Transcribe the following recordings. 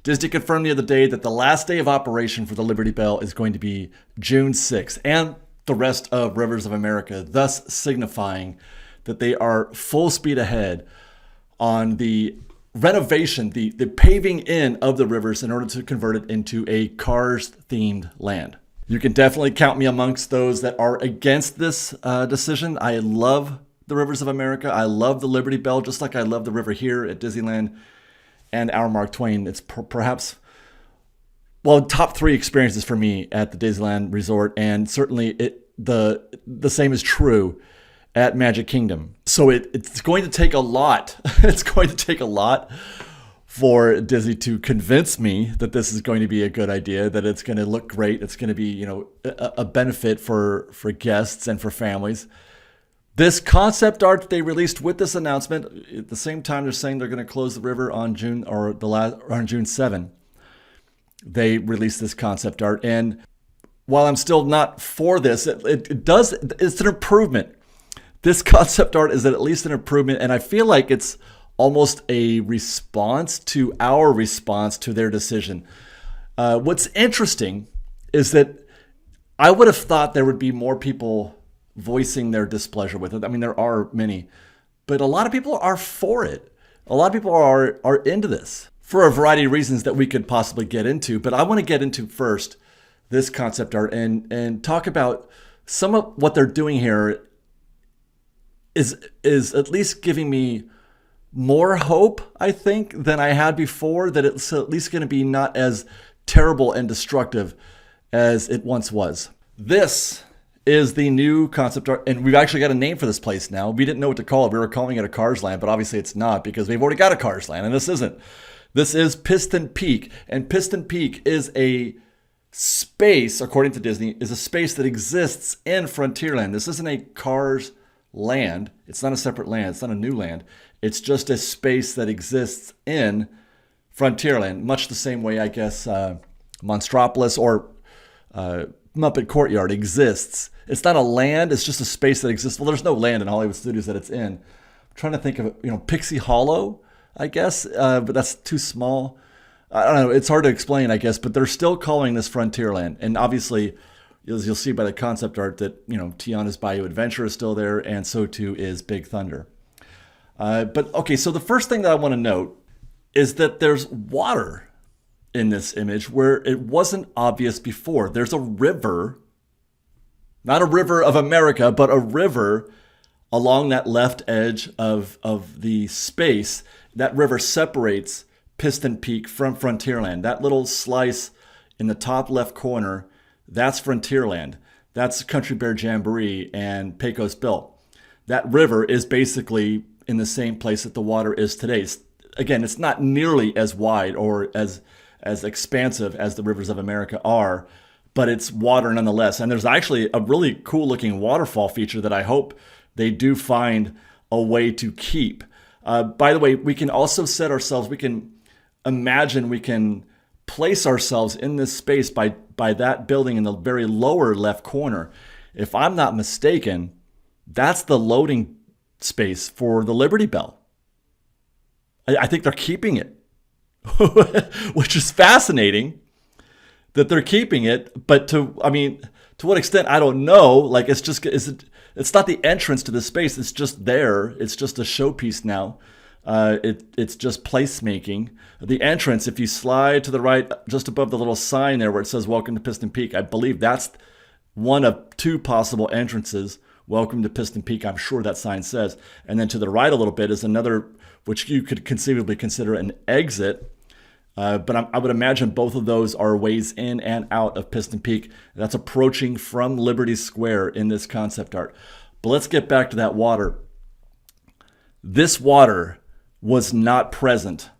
Disney confirmed the other day that the last day of operation for the Liberty Belle is going to be June 6th, and the rest of Rivers of America, thus signifying that they are full speed ahead on the renovation, the paving in of the rivers in order to convert it into a Cars-themed land. You can definitely count me amongst those that are against this decision. I love the Rivers of America. I love the Liberty Belle, just like I love the river here at Disneyland and our Mark Twain. It's perhaps, well, top 3 experiences for me at the Disneyland Resort, and certainly the same is true at Magic Kingdom. So it's going to take a lot. It's going to take a lot for Disney to convince me that this is going to be a good idea, that it's going to look great, it's going to be, a benefit for guests and for families. This concept art that they released with this announcement, at the same time they're saying they're going to close the river on June 7. They released this concept art, and while I'm still not for this, it's an improvement. This concept art is at least an improvement, and I feel like it's almost a response to our response to their decision. What's interesting is that I would have thought there would be more people voicing their displeasure with it. I mean, there are many, but a lot of people are for it. A lot of people are into this for a variety of reasons that we could possibly get into. But I want to get into first this concept art and talk about some of what they're doing here is at least giving me more hope, I think, than I had before, that it's at least going to be not as terrible and destructive as it once was. This is the new concept art, and we've actually got a name for this place now. We didn't know what to call it. We were calling it a Cars Land, but obviously it's not, because we've already got a Cars Land, and this isn't. This is Piston Peak, and Piston Peak is a space, according to Disney, is a space that exists in Frontierland. This isn't a Cars Land. It's not a separate land. It's not a new land. It's just a space that exists in Frontierland, much the same way, I guess, Monstropolis or Muppet Courtyard exists. It's not a land. It's just a space that exists. Well, there's no land in Hollywood Studios that it's in. I'm trying to think of, Pixie Hollow, I guess, but that's too small. I don't know. It's hard to explain, I guess, but they're still calling this Frontierland. And obviously, as you'll see by the concept art, that, Tiana's Bayou Adventure is still there, and so too is Big Thunder. But okay, so the first thing that I want to note is that there's water in this image where it wasn't obvious before. There's a river, not a river of America, but a river along that left edge of the space. That river separates Piston Peak from Frontierland. That little slice in the top left corner, that's Frontierland. That's Country Bear Jamboree and Pecos Bill. That river is basically in the same place that the water is today. Again, it's not nearly as wide or as expansive as the rivers of America are, but it's water nonetheless. And there's actually a really cool looking waterfall feature that I hope they do find a way to keep. By the way, we can also set ourselves, we can place ourselves in this space by that building in the very lower left corner. If I'm not mistaken, that's the loading space for the Liberty Belle. I think they're keeping it, which is fascinating that they're keeping it. But to what extent, I don't know. Like, it's not the entrance to the space. It's just there. It's just a showpiece now. It's just placemaking. The entrance, if you slide to the right, just above the little sign there where it says "Welcome to Piston Peak," I believe that's one of 2 possible entrances. Welcome to Piston Peak, I'm sure that sign says. And then to the right a little bit is another, which you could conceivably consider an exit. But I would imagine both of those are ways in and out of Piston Peak. That's approaching from Liberty Square in this concept art. But let's get back to that water. This water was not present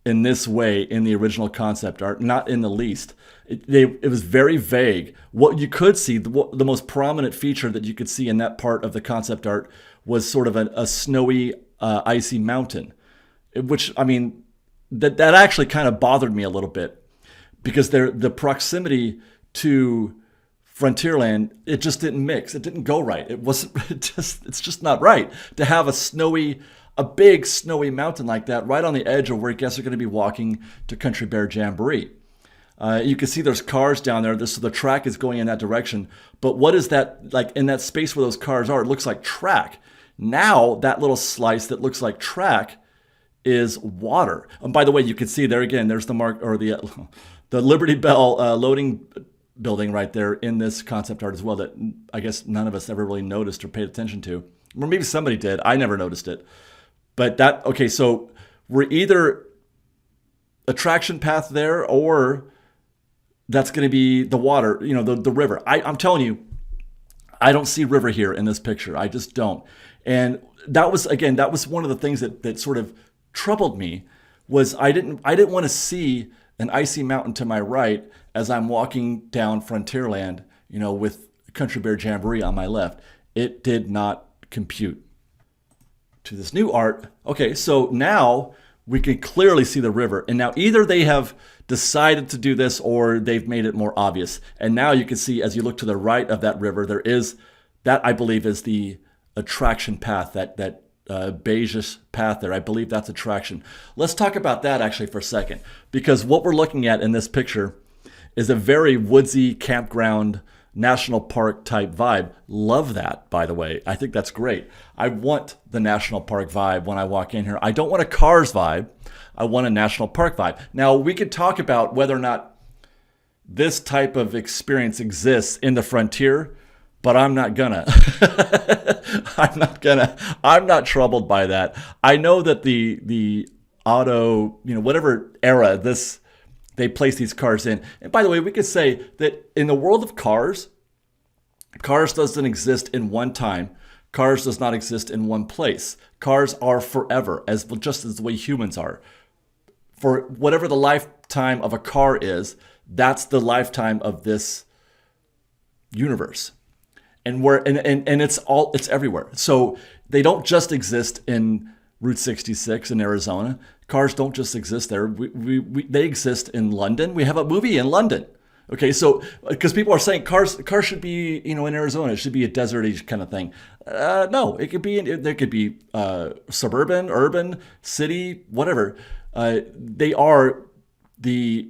in this way in the original concept art, not in the least. It was very vague. What you could see, the most prominent feature that you could see in that part of the concept art was sort of a snowy, icy mountain, which, that actually kind of bothered me a little bit, because the proximity to Frontierland, it just didn't mix. It didn't go right. It's just not right to have a snowy, a big snowy mountain like that right on the edge of where guests are going to be walking to Country Bear Jamboree. You can see there's cars down there. So the track is going in that direction. But what is that, like in that space where those cars are, it looks like track. Now that little slice that looks like track is water. And by the way, you can see there again, there's the mark, or the Liberty Bell loading building right there in this concept art as well, that I guess none of us ever really noticed or paid attention to. Or maybe somebody did. I never noticed it. But that, okay, so we're either attraction path there, or that's going to be the water, the river. I'm telling you, I don't see river here in this picture. I just don't. And that was one of the things that sort of troubled me, was I didn't want to see an icy mountain to my right as I'm walking down Frontierland, with Country Bear Jamboree on my left. It did not compute. To this new art, okay, so now we can clearly see the river. And now either they have decided to do this or they've made it more obvious. And now you can see, as you look to the right of that river, there is, that I believe is the attraction path, that beigeish path there. I believe that's attraction. Let's talk about that actually for a second, because what we're looking at in this picture is a very woodsy campground, national park type vibe. Love that, by the way. I think that's great. I want the national park vibe when I walk in here. I don't want a Cars vibe. I want a national park vibe. Now, we could talk about whether or not this type of experience exists in the Frontier, but I'm not gonna. I'm not troubled by that. I know that the auto, whatever era they place these cars in. And by the way, we could say that in the world of cars doesn't exist in one time. Cars does not exist in one place. Cars are forever, just as the way humans are. For whatever the lifetime of a car is, that's the lifetime of this universe. And it's everywhere. So they don't just exist in Route 66 in Arizona. Cars don't just exist there. They exist in London. We have a movie in London. Okay, so because people are saying cars should be in Arizona, it should be a desert-y kind of thing. No, it could be. There could be suburban, urban, city, whatever. They are the.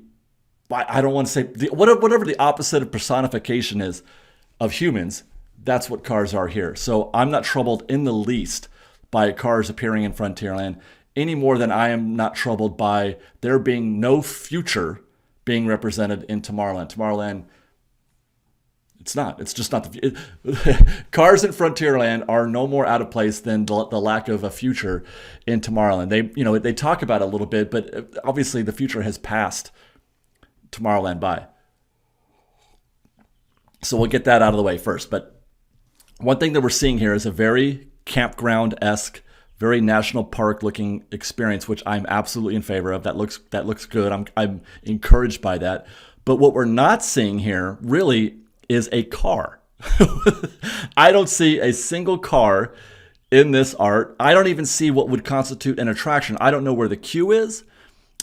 I don't want to say whatever the opposite of personification is of humans. That's what cars are here. So I'm not troubled in the least by cars appearing in Frontierland any more than I am not troubled by there being no future being represented in Tomorrowland. Tomorrowland, it's not. It's just not. Cars in Frontierland are no more out of place than the lack of a future in Tomorrowland. They talk about it a little bit, but obviously the future has passed Tomorrowland by. So we'll get that out of the way first. But one thing that we're seeing here is a very campground-esque, very national park-looking experience, which I'm absolutely in favor of. That looks good. I'm encouraged by that. But what we're not seeing here really is a car. I don't see a single car in this art. I don't even see what would constitute an attraction. I don't know where the queue is.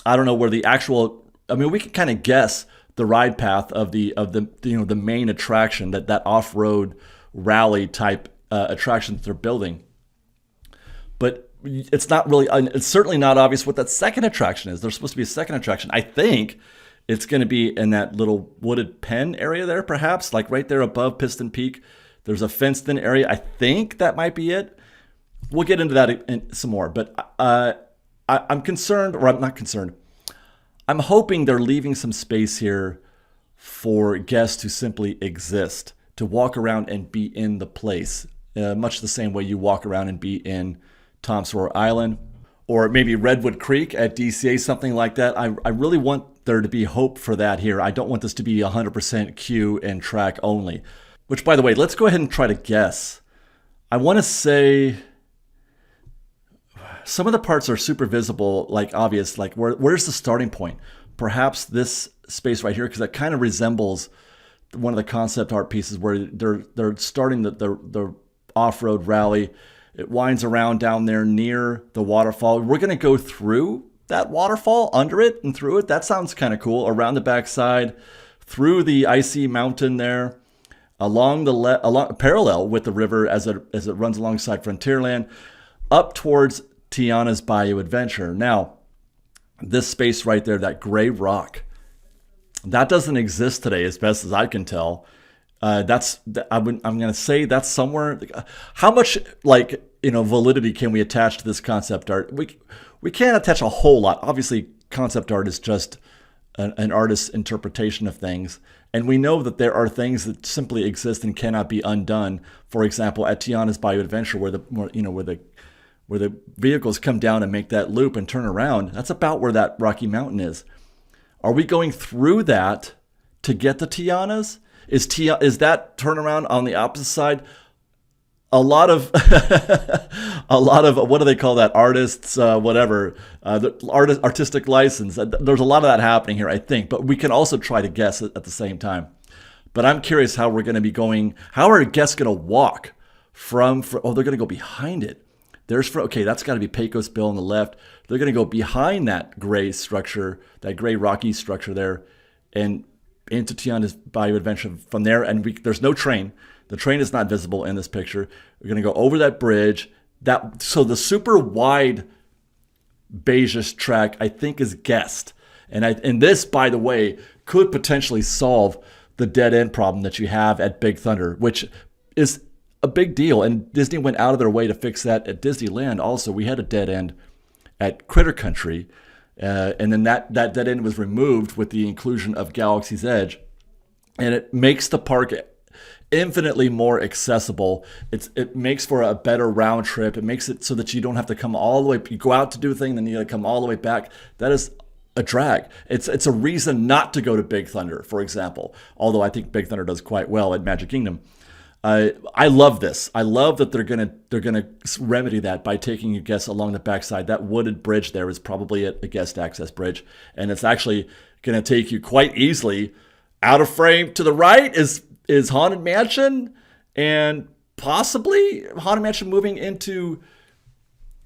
I don't know where the actual. I mean, we can kind of guess the ride path of the main attraction, that off-road rally type attraction that they're building. But it's not really. It's certainly not obvious what that second attraction is. There's supposed to be a second attraction. I think it's going to be in that little wooded pen area there, perhaps, like right there above Piston Peak. There's a fenced-in area. I think that might be it. We'll get into that some more. But I'm concerned, or I'm not concerned. I'm hoping they're leaving some space here for guests to simply exist, to walk around and be in the place, much the same way you walk around and be in Tom Sawyer Island, or maybe Redwood Creek at DCA, something like that. I really want there to be hope for that here. I don't want this to be 100% queue and track only. Which, by the way, let's go ahead and try to guess. I want to say some of the parts are super visible, like obvious, like where's the starting point? Perhaps this space right here, because that kind of resembles one of the concept art pieces where they're starting the off-road rally. It winds around down there near the waterfall. We're going to go through that waterfall, under it and through it. That sounds kind of cool. Around the backside, through the icy mountain there, along parallel with the river as it runs alongside Frontierland, up towards Tiana's Bayou Adventure. Now, this space right there, that gray rock, that doesn't exist today, as best as I can tell. I'm going to say that's somewhere. How much validity can we attach to this concept art? We can't attach a whole lot. Obviously, concept art is just an artist's interpretation of things, and we know that there are things that simply exist and cannot be undone. For example, at Tiana's Bayou Adventure, where the vehicles come down and make that loop and turn around, that's about where that Rocky Mountain is. Are we going through that to get to Tiana's? Is that turnaround on the opposite side? A lot of what do they call that? Artists, artistic license. There's a lot of that happening here, I think. But we can also try to guess it at the same time. But I'm curious how we're going to be going. How are guests going to walk from? Oh, they're going to go behind it. That's got to be Pecos Bill on the left. They're going to go behind that gray structure, that gray rocky structure there, and into Tiana's Bayou Adventure from there. And there's no train. The train is not visible in this picture. We're going to go over that bridge. So the super wide beige track, I think, is guessed. And this, by the way, could potentially solve the dead end problem that you have at Big Thunder, which is a big deal. And Disney went out of their way to fix that at Disneyland. Also, we had a dead end at Critter Country. And then that dead end was removed with the inclusion of Galaxy's Edge. And it makes the park infinitely more accessible. It makes for a better round trip. It makes it so that you don't have to come all the way. You go out to do a thing, then you got to come all the way back. That is a drag. It's a reason not to go to Big Thunder, for example. Although I think Big Thunder does quite well at Magic Kingdom. I love this. I love that they're gonna remedy that by taking you guests along the backside. That wooded bridge there is probably a guest access bridge, and it's actually gonna take you quite easily out of frame. To the right is Haunted Mansion, and possibly Haunted Mansion moving into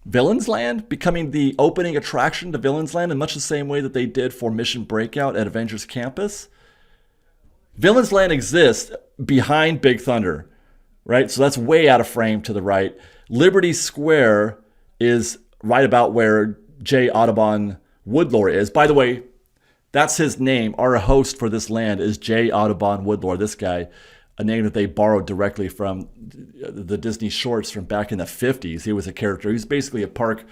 Villains Land, becoming the opening attraction to Villains Land in much the same way that they did for Mission Breakout at Avengers Campus. Villains Land exists behind Big Thunder, right? So that's way out of frame to the right. Liberty Square is right about where J. Audubon Woodlore is. By the way, that's his name. Our host for this land is J. Audubon Woodlore, this guy, a name that they borrowed directly from the Disney shorts from back in the 50s. He was a character. He was basically a park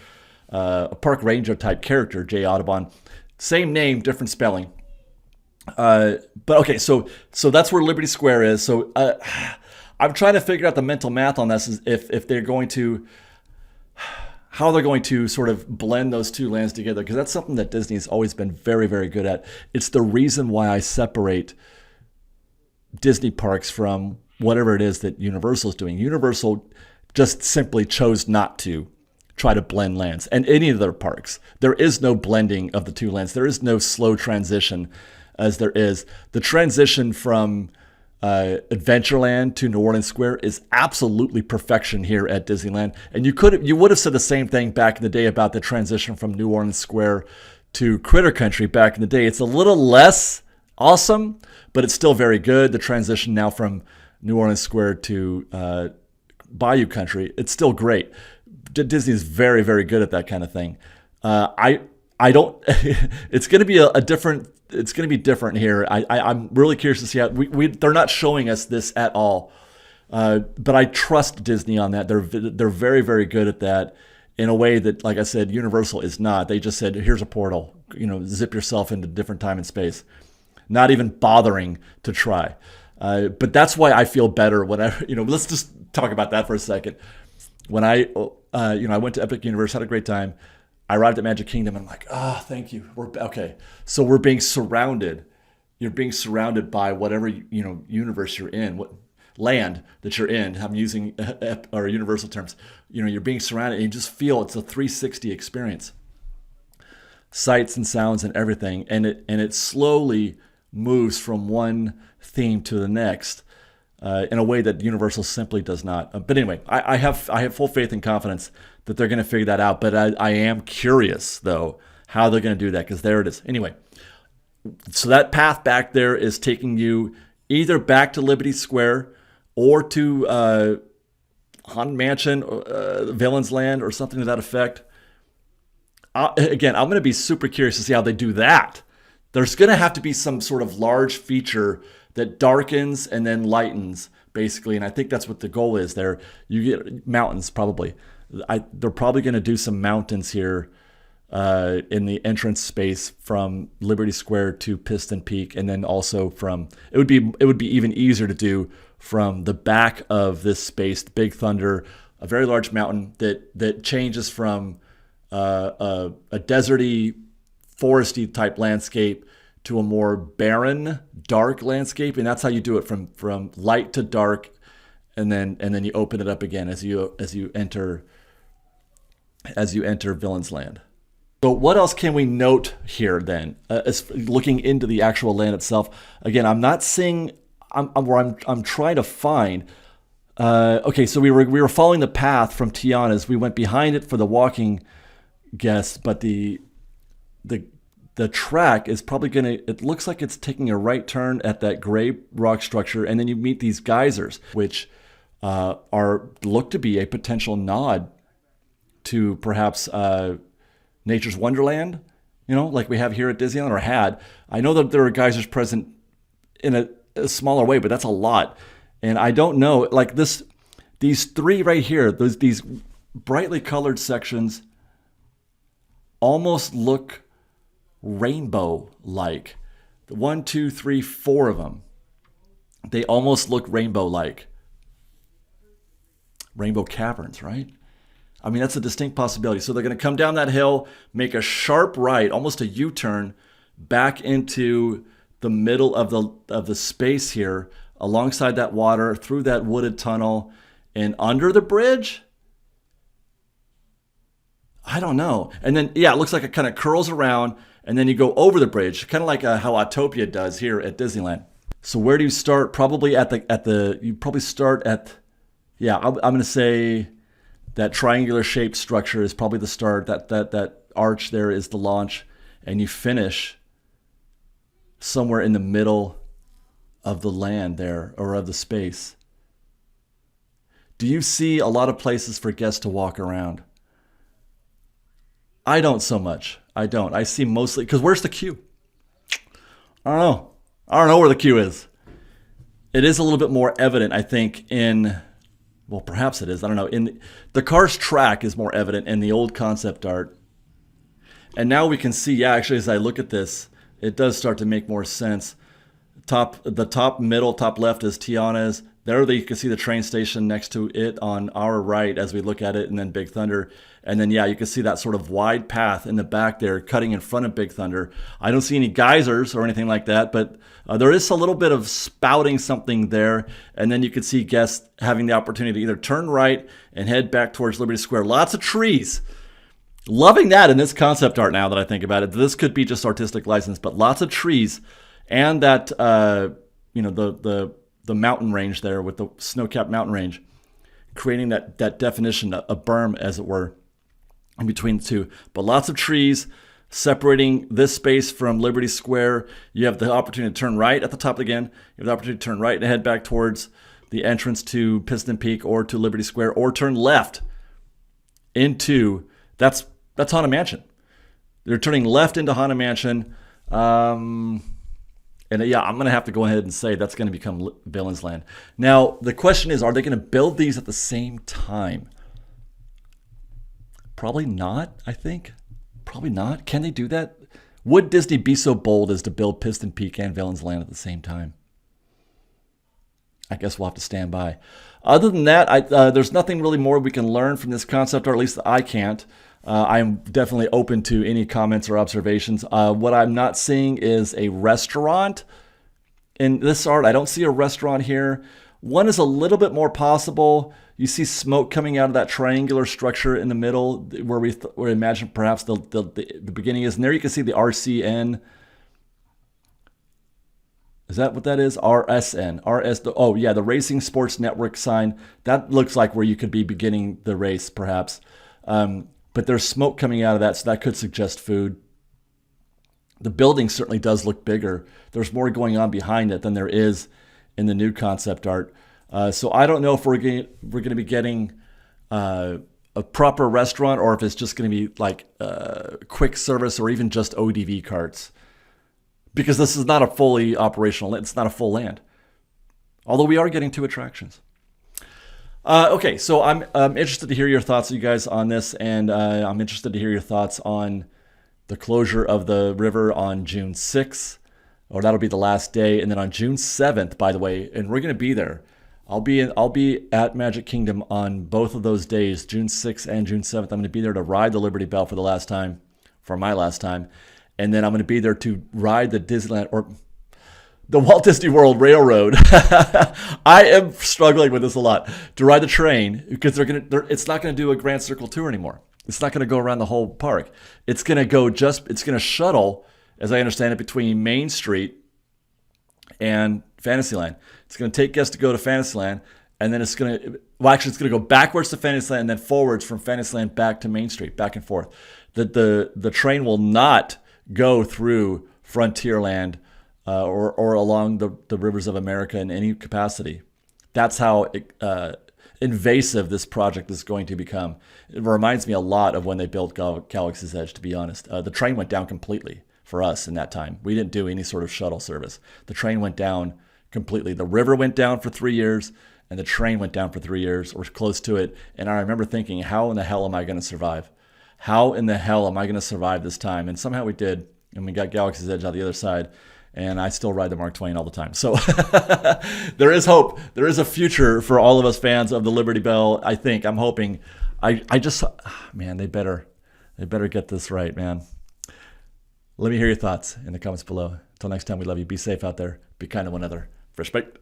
ranger type character, J. Audubon. Same name, different spelling. But okay, so that's where Liberty Square is. So I'm trying to figure out the mental math on this, if they're going to, how they're going to sort of blend those two lands together, because that's something that Disney's always been very, very good at. It's the reason why I separate Disney parks from whatever it is that Universal's doing. Universal just simply chose not to try to blend lands, and any of their parks. There is no blending of the two lands. There is no slow transition as there is. The transition from Adventureland to New Orleans Square is absolutely perfection here at Disneyland. And you would have said the same thing back in the day about the transition from New Orleans Square to Critter Country back in the day. It's a little less awesome, but it's still very good. The transition now from New Orleans Square to Bayou Country, it's still great. Disney is very, very good at that kind of thing. I don't. It's going to be a different. It's going to be different here. I'm really curious to see how they're not showing us this at all. But I trust Disney on that. They're very, very good at that in a way that, like I said, Universal is not. They just said, here's a portal, zip yourself into different time and space, not even bothering to try. But that's why I feel better when let's just talk about that for a second. When I went to Epic Universe, had a great time. I arrived at Magic Kingdom and I'm like, thank you. Okay. So we're being surrounded. You're being surrounded by whatever, universe you're in, what land that you're in. I'm using or universal terms. You're being surrounded and you just feel it's a 360 experience. Sights and sounds and everything. And it slowly moves from one theme to the next in a way that Universal simply does not. But anyway, I have full faith and confidence that they're going to figure that out. But I am curious, though, how they're going to do that, because there it is. Anyway, so that path back there is taking you either back to Liberty Square or to Haunted Mansion, Villains Land, or something to that effect. Again, I'm going to be super curious to see how they do that. There's going to have to be some sort of large feature that darkens and then lightens, basically. And I think that's what the goal is there. You get mountains, probably. They're probably going to do some mountains here in the entrance space from Liberty Square to Piston Peak, and then also from it would be even easier to do from the back of this space, Big Thunder, a very large mountain that changes from a deserty, foresty type landscape to a more barren, dark landscape, and that's how you do it from light to dark, and then you open it up again as you enter Villain's Land. So what else can we note here then? As looking into the actual land itself, again, I'm not seeing. I'm trying to find. Okay, so we were following the path from Tiana's. We went behind it for the walking guests, but the track is probably gonna. It looks like it's taking a right turn at that gray rock structure, and then you meet these geysers, which look to be a potential nod to perhaps Nature's Wonderland, like we have here at Disneyland, or had. I know that there are geysers present in a smaller way, but that's a lot. And I don't know, like these three right here, these brightly colored sections almost look rainbow-like. The 1, 2, 3, 4 of them, they almost look rainbow-like. Rainbow caverns, right? I mean, that's a distinct possibility. So they're going to come down that hill, make a sharp right, almost a U-turn, back into the middle of the space here, alongside that water, through that wooded tunnel, and under the bridge? I don't know. And then, yeah, it looks like it kind of curls around, and then you go over the bridge, kind of like how Autopia does here at Disneyland. So where do you start? Probably you probably start at, yeah, I'm going to say that triangular shaped structure is probably the start. That arch there is the launch, and you finish somewhere in the middle of the land there, or of the space. Do you see a lot of places for guests to walk around? I don't so much. I don't. I see mostly, because where's the queue? I don't know. I don't know where the queue is. It is a little bit more evident, I think, well, perhaps it is. I don't know. The Cars track is more evident in the old concept art. And now we can see, yeah, actually, as I look at this, it does start to make more sense. The top middle, top left is Tiana's. There you can see the train station next to it on our right as we look at it, and then Big Thunder. And then, yeah, you can see that sort of wide path in the back there cutting in front of Big Thunder. I don't see any geysers or anything like that, but there is a little bit of spouting something there. And then you can see guests having the opportunity to either turn right and head back towards Liberty Square. Lots of trees. Loving that in this concept art now that I think about it. This could be just artistic license, but lots of trees. And that, the mountain range there with the snow-capped mountain range, creating that definition, a berm, as it were, in between the two. But lots of trees separating this space from Liberty Square. You have the opportunity to turn right at the top again. You have the opportunity to turn right and head back towards the entrance to Piston Peak or to Liberty Square, or turn left into, that's Haunted Mansion. They're turning left into Haunted Mansion. And yeah, I'm going to have to go ahead and say that's going to become Villain's Land. Now, the question is, are they going to build these at the same time? Probably not, I think. Probably not. Can they do that? Would Disney be so bold as to build Piston Peak and Villain's Land at the same time? I guess we'll have to stand by. Other than that, there's nothing really more we can learn from this concept, or at least I can't. I'm definitely open to any comments or observations. What I'm not seeing is a restaurant in this art. I don't see a restaurant here. One is a little bit more possible. You see smoke coming out of that triangular structure in the middle where we imagine perhaps the beginning is. And there you can see the RCN. Is that what that is? RSN. Oh, yeah, the Racing Sports Network sign. That looks like where you could be beginning the race, perhaps. But there's smoke coming out of that, so that could suggest food. The building certainly does look bigger. There's more going on behind it than there is in the new concept art. So I don't know if we're going to be getting a a proper restaurant or if it's just going to be like quick service or even just ODV carts. Because this is not a fully operational, it's not a full land. Although we are getting 2 attractions. Okay, so I'm interested to hear your thoughts, you guys, on this. And I'm interested to hear your thoughts on the closure of the river on June 6th. Or that'll be the last day. And then on June 7th, by the way, and we're going to be there. I'll be at Magic Kingdom on both of those days, June 6th and June 7th. I'm going to be there to ride the Liberty Belle for my last time. And then I'm going to be there to ride the Disneyland or the Walt Disney World Railroad. I am struggling with this a lot. To ride the train because it's not going to do a Grand Circle tour anymore. It's not going to go around the whole park. It's going to shuttle, as I understand it, between Main Street and Fantasyland. It's going to take guests to go to Fantasyland, and then it's going to go backwards to Fantasyland and then forwards from Fantasyland back to Main Street, back and forth. The train will not go through Frontierland or along the rivers of America in any capacity. That's how invasive this project is going to become. It reminds me a lot of when they built Galaxy's Edge, to be honest. The train went down completely for us in that time. We didn't do any sort of shuttle service. The train went down completely. The river went down for 3 years, and the train went down for 3 years, or close to it. And I remember thinking, how in the hell am I going to survive? How in the hell am I going to survive this time? And somehow we did, and we got Galaxy's Edge on the other side, and I still ride the Mark Twain all the time. So there is hope. There is a future for all of us fans of the Liberty Belle, I think. I'm hoping. Man, they better get this right, man. Let me hear your thoughts in the comments below. Until next time, we love you. Be safe out there. Be kind to one another. Respect.